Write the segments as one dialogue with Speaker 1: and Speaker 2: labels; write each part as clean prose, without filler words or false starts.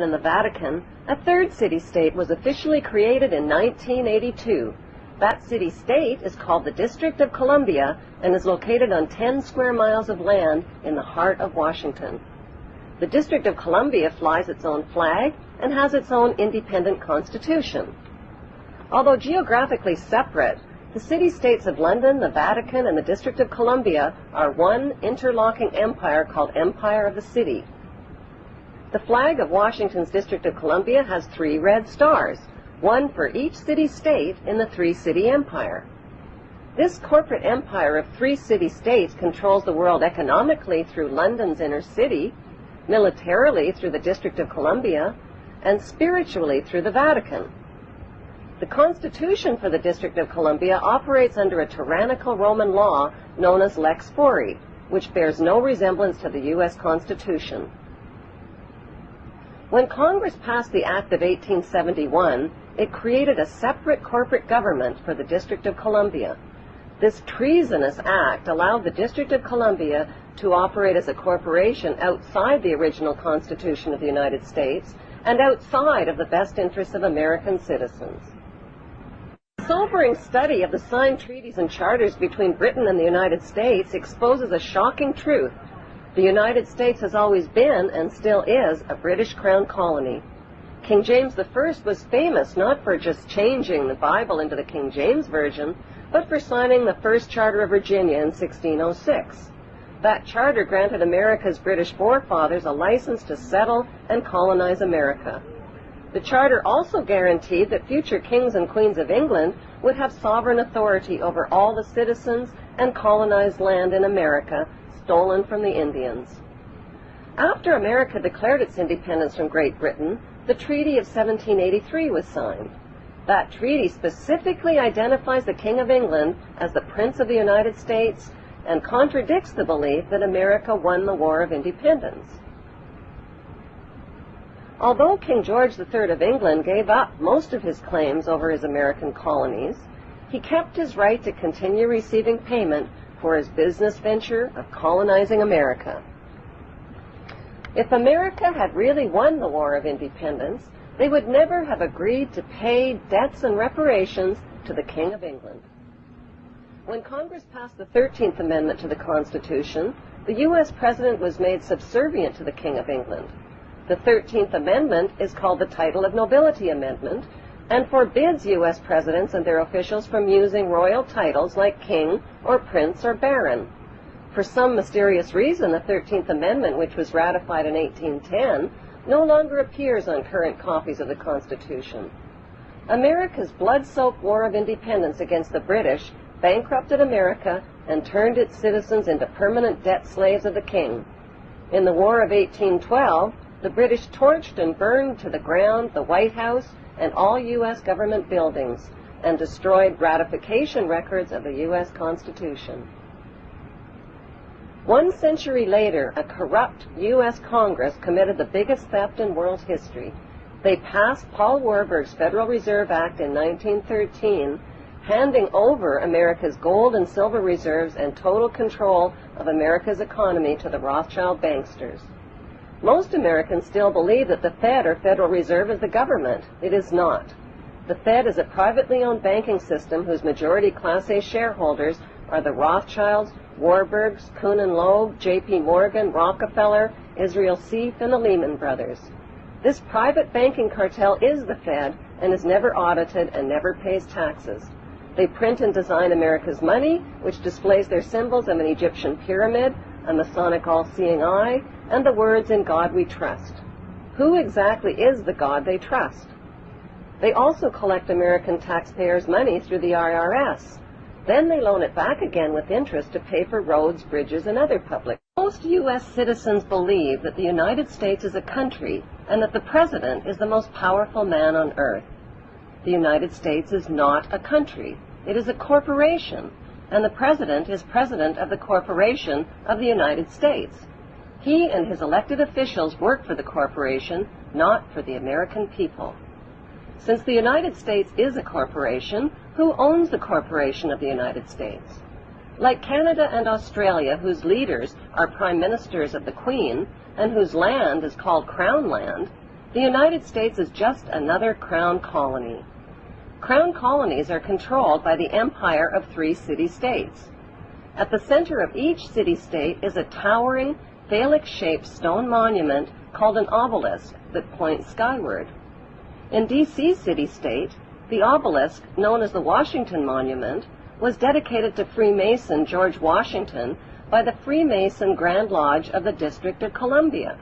Speaker 1: In the Vatican, a third city-state was officially created in 1982. That city-state is called the District of Columbia and is located on 10 square miles of land in the heart of Washington. The District of Columbia flies its own flag and has its own independent constitution. Although geographically separate, the city-states of London, the Vatican, and the District of Columbia are one interlocking empire called Empire of the City. The flag of Washington's District of Columbia has 3 red stars, one for each city-state in the 3-city empire. This corporate empire of 3 city-states controls the world economically through London's inner city, militarily through the District of Columbia, and spiritually through the Vatican. The Constitution for the District of Columbia operates under a tyrannical Roman law known as Lex Fori, which bears no resemblance to the U.S. Constitution. When Congress passed the Act of 1871, it created a separate corporate government for the District of Columbia. This treasonous act allowed the District of Columbia to operate as a corporation outside the original Constitution of the United States and outside of the best interests of American citizens. A sobering study of the signed treaties and charters between Britain and the United States exposes a shocking truth. The United States has always been, and still is, a British Crown colony. King James I was famous not for just changing the Bible into the King James Version, but for signing the First Charter of Virginia in 1606. That charter granted America's British forefathers a license to settle and colonize America. The charter also guaranteed that future kings and queens of England would have sovereign authority over all the citizens and colonized land in America stolen from the Indians. After America declared its independence from Great Britain, the Treaty of 1783 was signed. That treaty specifically identifies the King of England as the Prince of the United States and contradicts the belief that America won the War of Independence. Although King George III of England gave up most of his claims over his American colonies, he kept his right to continue receiving payment for his business venture of colonizing America. If America had really won the War of Independence, they would never have agreed to pay debts and reparations to the King of England. When Congress passed the 13th Amendment to the Constitution, the U.S. President was made subservient to the King of England. The 13th Amendment is called the Title of Nobility Amendment and forbids U.S. presidents and their officials from using royal titles like king or prince or baron. For some mysterious reason, the 13th Amendment, which was ratified in 1810, no longer appears on current copies of the Constitution. America's blood-soaked War of Independence against the British bankrupted America and turned its citizens into permanent debt slaves of the king. In the War of 1812, the British torched and burned to the ground the White House and all U.S. government buildings, and destroyed ratification records of the U.S. Constitution. 1 century later, a corrupt U.S. Congress committed the biggest theft in world history. They passed Paul Warburg's Federal Reserve Act in 1913, handing over America's gold and silver reserves and total control of America's economy to the Rothschild banksters. Most Americans still believe that the Fed, or Federal Reserve, is the government. It is not. The Fed is a privately owned banking system whose majority Class A shareholders are the Rothschilds, Warburgs, Kuhn and Loeb, J.P. Morgan, Rockefeller, Israel Seif, and the Lehman Brothers. This private banking cartel is the Fed and is never audited and never pays taxes. They print and design America's money, which displays their symbols of an Egyptian pyramid, a Masonic all-seeing eye, and the words "In God We Trust." Who exactly is the God they trust? They also collect American taxpayers' money through the IRS. Then they loan it back again with interest to pay for roads, bridges, and other public. Most U.S. citizens believe that the United States is a country and that the President is the most powerful man on earth. The United States is not a country. It is a corporation, and the President is President of the Corporation of the United States. He and his elected officials work for the corporation, not for the American people. Since the United States is a corporation, who owns the corporation of the United States? Like Canada and Australia, whose leaders are prime ministers of the Queen, and whose land is called Crown Land, The United States is just another crown colony. Crown colonies are controlled by the empire of 3 city-states. At the center of each city-state is a towering, phallic-shaped stone monument called an obelisk that points skyward. In D.C. city-state, the obelisk, known as the Washington Monument, was dedicated to Freemason George Washington by the Freemason Grand Lodge of the District of Columbia.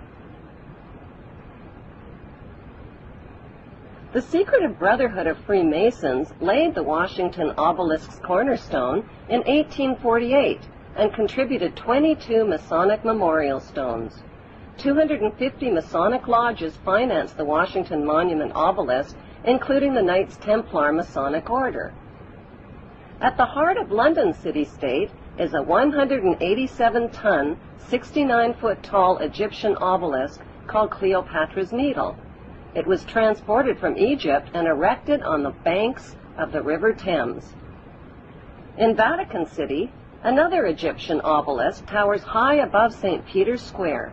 Speaker 1: The Secretive Brotherhood of Freemasons laid the Washington obelisk's cornerstone in 1848 and contributed 22 Masonic memorial stones. 250 Masonic lodges financed the Washington Monument obelisk, including the Knights Templar Masonic Order. At the heart of London city-state is a 187-ton, 69-foot-tall Egyptian obelisk called Cleopatra's Needle. It was transported from Egypt and erected on the banks of the River Thames. In Vatican City, another Egyptian obelisk towers high above St. Peter's Square.